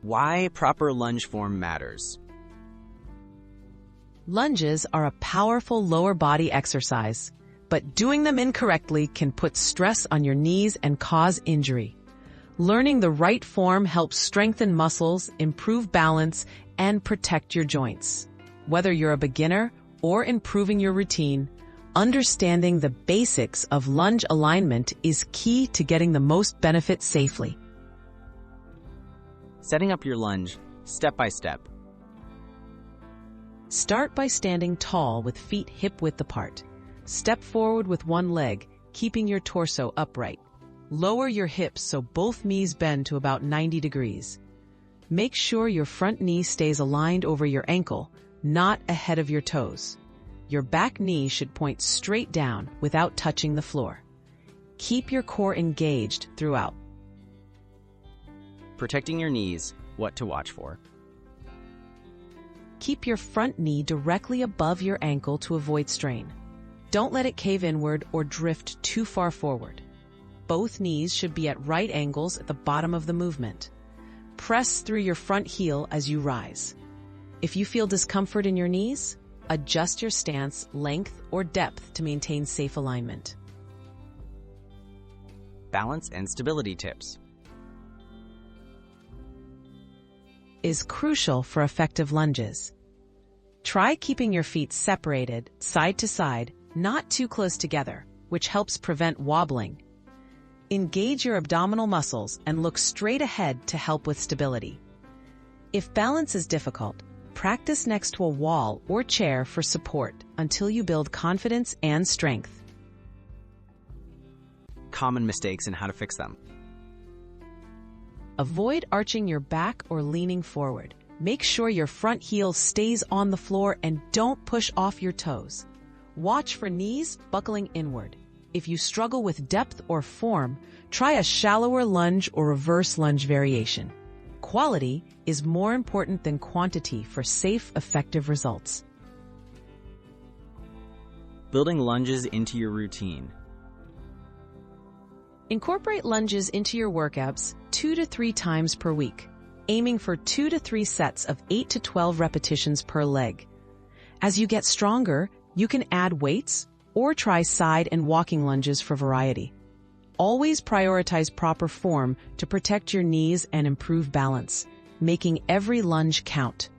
Why proper lunge form matters. Lunges are a powerful lower body exercise, but doing them incorrectly can put stress on your knees and cause injury. Learning the right form helps strengthen muscles, improve balance, and protect your joints. Whether you're a beginner or improving your routine, understanding the basics of lunge alignment is key to getting the most benefit safely. Setting up your lunge step by step. Start by standing tall with feet hip-width apart. Step forward with one leg, keeping your torso upright. Lower your hips so both knees bend to about 90 degrees. Make sure your front knee stays aligned over your ankle, not ahead of your toes. Your back knee should point straight down without touching the floor. Keep your core engaged throughout. Protecting your knees, what to watch for. Keep your front knee directly above your ankle to avoid strain. Don't let it cave inward or drift too far forward. Both knees should be at right angles at the bottom of the movement. Press through your front heel as you rise. If you feel discomfort in your knees, adjust your stance, length, or depth to maintain safe alignment. Balance and stability tips. Is crucial for effective lunges. Try keeping your feet separated, side to side, not too close together, which helps prevent wobbling. Engage your abdominal muscles and look straight ahead to help with stability. If balance is difficult, practice next to a wall or chair for support until you build confidence and strength. Common mistakes and how to fix them. Avoid arching your back or leaning forward. Make sure your front heel stays on the floor and don't push off your toes. Watch for knees buckling inward. If you struggle with depth or form, try a shallower lunge or reverse lunge variation. Quality is more important than quantity for safe, effective results. Building lunges into your routine. Incorporate lunges into your workouts 2 to 3 times per week, aiming for 2 to 3 sets of 8 to 12 repetitions per leg. As you get stronger, you can add weights or try side and walking lunges for variety. Always prioritize proper form to protect your knees and improve balance, making every lunge count.